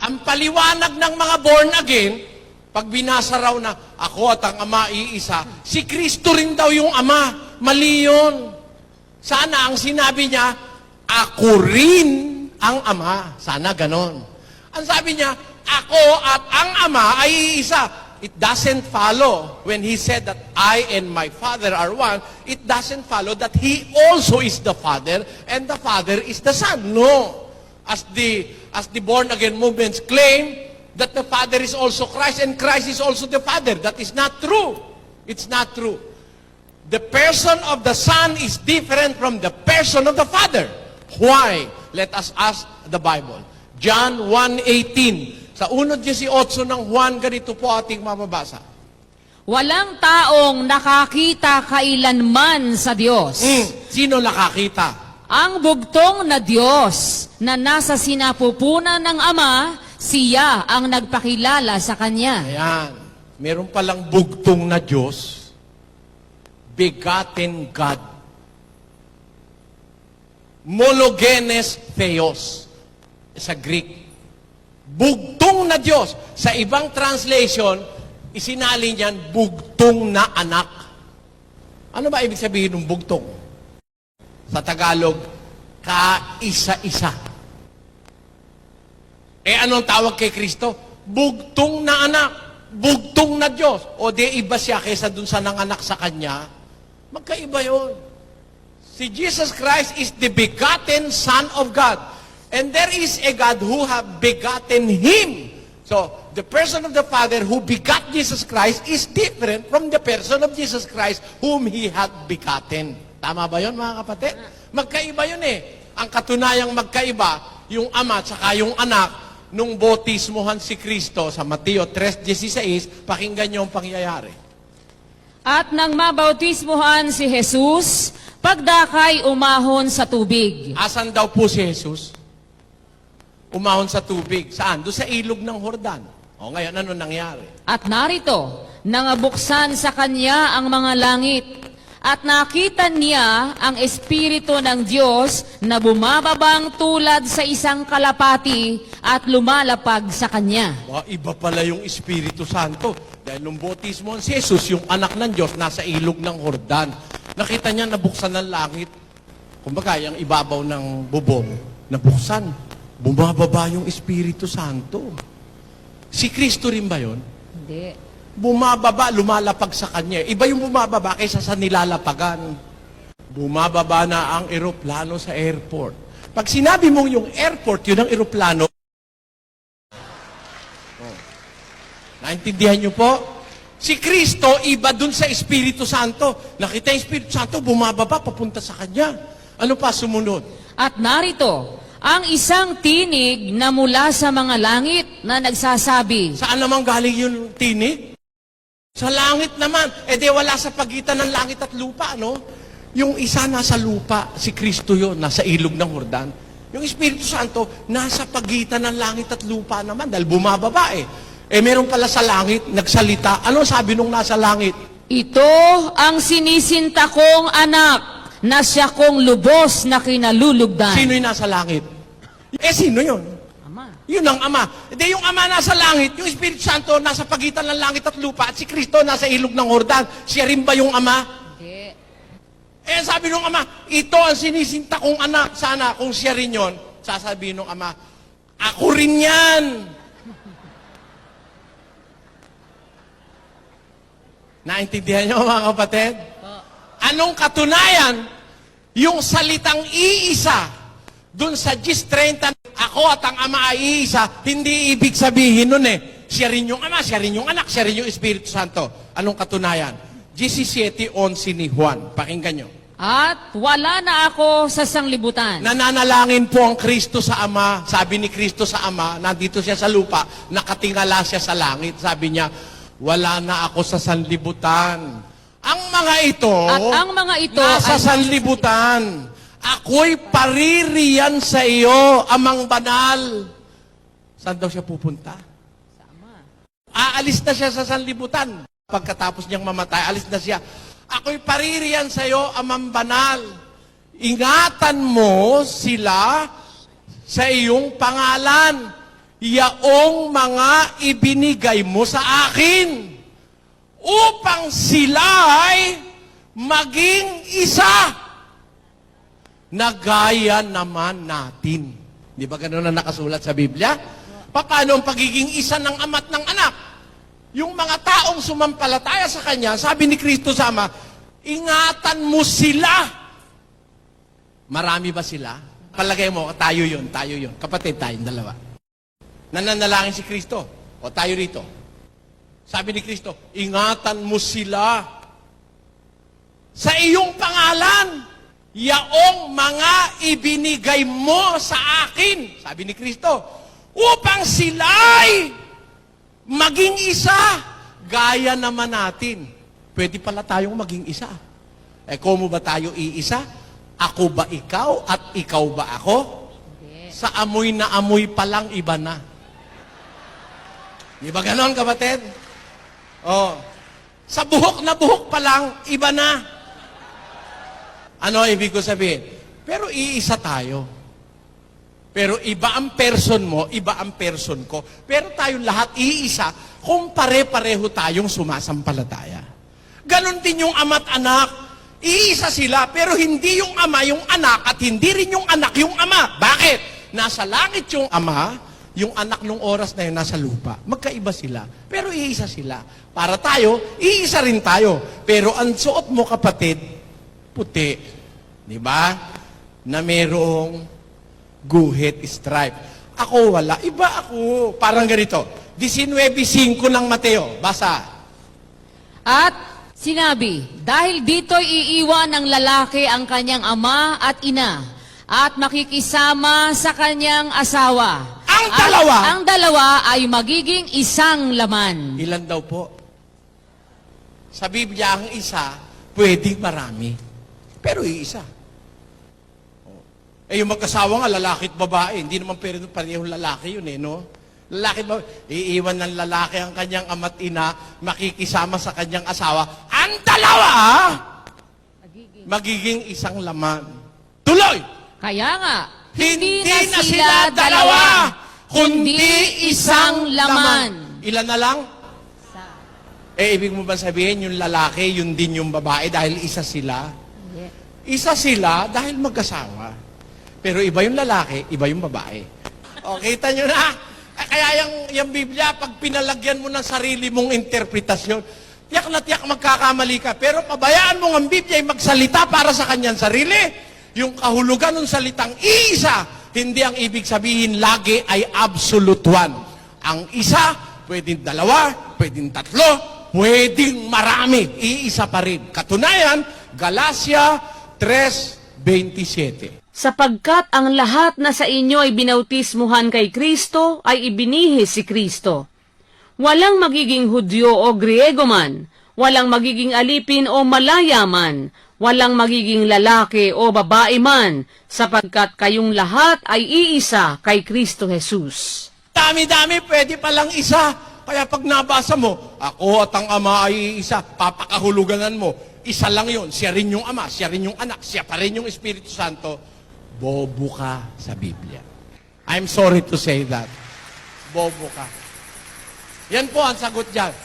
Ang paliwanag ng mga born again, pag binasa raw na ako at ang Ama iisa, si Kristo rin daw yung Ama. Mali yun. Sana ang sinabi niya, ako rin ang Ama. Sana ganon. Ang sabi niya, ako at ang Ama ay iisa. It doesn't follow when he said that I and my Father are one, it doesn't follow that he also is the Father and the Father is the Son. No. As the born-again movements claim that the Father is also Christ and Christ is also the Father. That is not true. It's not true. The person of the Son is different from the person of the Father. Why? Let us ask the Bible. John 1:18. Sa 1:18 ng Juan, ganito po ating mababasa. Walang taong nakakita kailanman sa Diyos. Sino nakakita? Ang bugtong na Diyos na nasa sinapupunan ng Ama, siya ang nagpakilala sa Kanya. Ayan. Meron palang bugtong na Diyos, begotten God. Monogenes Theos sa Greek. Bugtong na Diyos. Sa ibang translation, isinali niyan, bugtong na anak. Ano ba ibig sabihin ng bugtong? Sa Tagalog, kaisa-isa. Anong tawag kay Kristo? Bugtong na anak. Bugtong na Diyos. O di iba siya kaysa dun sa nanganak sa Kanya? Magkaiba yun. Si Jesus Christ is the begotten Son of God. And there is a God who have begotten Him. So, the person of the Father who begot Jesus Christ is different from the person of Jesus Christ whom He had begotten. Tama ba yun, mga kapatid? Magkaiba yun eh. Ang katunayang magkaiba, yung Ama at saka yung anak, nung bautismohan si Kristo sa Mateo 3:16, pakinggan niyo ang pangyayari. At nang mabautismuhan si Jesus, pagdakay umahon sa tubig. Asan daw po si Jesus? Umahon sa tubig. Saan? Doon sa ilog ng Jordan. O ngayon, ano nangyari? At narito, nangabuksan sa Kanya ang mga langit. At nakita niya ang Espiritu ng Diyos na bumababang tulad sa isang kalapati at lumalapag sa Kanya. Iba pala yung Espiritu Santo. Dahil nung bautismo si Jesus, yung anak ng Diyos, nasa ilog ng Jordan. Nakita niya, nabuksan ng langit. Kumbaga, yung ibabaw ng bubong, nabuksan. Bumababa yung Espiritu Santo. Si Kristo rin ba yun? Hindi. Bumababa, lumalapag sa Kanya. Iba yung bumababa kaysa sa nilalapagan. Bumababa na ang eroplano sa airport. Pag sinabi mong yung airport, yun ang eroplano. Naintindihan niyo po? Si Kristo, iba dun sa Espiritu Santo. Nakita yung Espiritu Santo, bumababa, papunta sa Kanya. Ano pa sumunod? At narito, ang isang tinig na mula sa mga langit na nagsasabi. Saan naman galing yung tinig? Sa langit naman. Di wala sa pagitan ng langit at lupa, no? Yung isa nasa lupa, si Kristo yun, nasa ilog ng Jordan. Yung Espiritu Santo, nasa pagitan ng langit at lupa naman, dahil bumababa meron pala sa langit, nagsalita. Ano sabi nung nasa langit? Ito ang sinisinta kong anak na siya kong lubos na kinalulugdan. Sino yung nasa langit? Sino yun? Ama. Yun ang Ama. Yung Ama nasa langit, yung Espiritu Santo nasa pagitan ng langit at lupa, at si Kristo nasa ilog ng Jordan. Siya rin ba yung Ama? Hindi. Sabi nung Ama, ito ang sinisinta kong anak. Sana kung siya rin yun, sasabihin nung Ama, ako rin yan. Naintindihan niyo, mga kapatid? Anong katunayan? Yung salitang iisa, dun sa Gis 30, ako at ang Ama ay iisa, hindi ibig sabihin nun siya rin yung Ama, siya rin yung anak, siya rin yung Espiritu Santo. Anong katunayan? 17:11 ni Juan. Pakinggan nyo. At wala na ako sa sanglibutan. Nananalangin po ang Kristo sa Ama. Sabi ni Kristo sa Ama, nandito siya sa lupa, nakatingala siya sa langit. Sabi niya, wala na ako sa sanlibutan. Ang mga ito, At ang mga ito nasa ay sanlibutan. Ako'y paririyan sa iyo, Amang Banal. Saan daw siya pupunta? Sa Ama. Aalis na siya sa sanlibutan. Pagkatapos niyang mamatay, alis na siya. Ako'y paririyan sa iyo, Amang Banal. Ingatan mo sila sa iyong pangalan. yaong mga ibinigay mo sa akin upang sila'y maging isa na gaya naman natin. Di ba ganun na nakasulat sa Biblia? Paano ang pagiging isa ng ama't ng anak? Yung mga taong sumampalataya sa Kanya, sabi ni Kristo sa Ama, ingatan mo sila. Marami ba sila? Palagay mo, tayo yun. Kapatid tayong dalawa. Nananalangin si Kristo. O tayo rito. Sabi ni Kristo, ingatan mo sila. Sa iyong pangalan, yaong mga ibinigay mo sa akin, sabi ni Kristo, upang sila'y maging isa, gaya naman natin. Pwede pala tayong maging isa. Kung ba tayo iisa? Ako ba ikaw at ikaw ba ako? Sa amoy na amoy pa lang, iba na. Di ba ganon, kapatid? Oh. Sa buhok na buhok pa lang, iba na. Ano ibig ko sabihin? Pero iisa tayo. Pero iba ang person mo, iba ang person ko. Pero tayong lahat iisa kung pare-pareho tayong sumasampalataya. Ganon din yung ama't anak. Iisa sila, pero hindi yung ama yung anak at hindi rin yung anak yung ama. Bakit? Nasa langit yung ama, yung anak nung oras na yun nasa lupa. Magkaiba sila, pero iisa sila. Para tayo, iisa rin tayo. Pero ang suot mo, kapatid, puti. Di ba? Na merong guhit, stripe. Ako wala. Iba ako. Parang ganito. 19:5 ng Mateo. Basa. At sinabi, dahil dito'y iiwan ng lalaki ang kanyang ama at ina, at makikisama sa kanyang asawa. Ang dalawa? Ang dalawa ay magiging isang laman. Ilan daw po? Sa Biblia, ang isa, pwedeng marami. Pero iisa. Yung magkasawa nga, lalaki at babae. Hindi naman parehong lalaki yun no? Lalaki at babae. Iiwan ng lalaki ang kanyang ama't ina, makikisama sa kanyang asawa. Ang dalawa, magiging isang laman. Tuloy! Kaya nga, Hindi na sila dalawa, kundi isang laman. Ilan na lang? Ibig mo ba sabihin, yung lalaki, yun din yung babae, dahil isa sila? Isa sila dahil mag-asawa. Pero iba yung lalaki, iba yung babae. O, kita nyo na. Kaya yung Biblia, pag pinalagyan mo ng sarili mong interpretasyon, tiyak na tiyak magkakamali ka. Pero pabayaan mo ang Biblia ay magsalita para sa kanyang sarili. Yung kahulugan ng salitang iisa, hindi ang ibig sabihin lagi ay absolute one. Ang isa, pwedeng dalawa, pwedeng tatlo, pwedeng marami. Iisa pa rin. Katunayan, Galatia 3:27. Sapagkat ang lahat na sa inyo ay binautismuhan kay Kristo ay ibinihis si Kristo. Walang magiging Hudyo o Griego man, walang magiging alipin o malaya man, walang magiging lalaki o babae man, sapagkat kayong lahat ay iisa kay Kristo Jesus. Dami-dami, pwede palang isa. Kaya pag nabasa mo, ako at ang ama ay isa, papakahuluganan mo, isa lang yon. Siya rin yung ama, siya rin yung anak, siya pa rin yung Espiritu Santo. Bobo ka sa Biblia. I'm sorry to say that. Bobo ka. Yan po ang sagot dyan.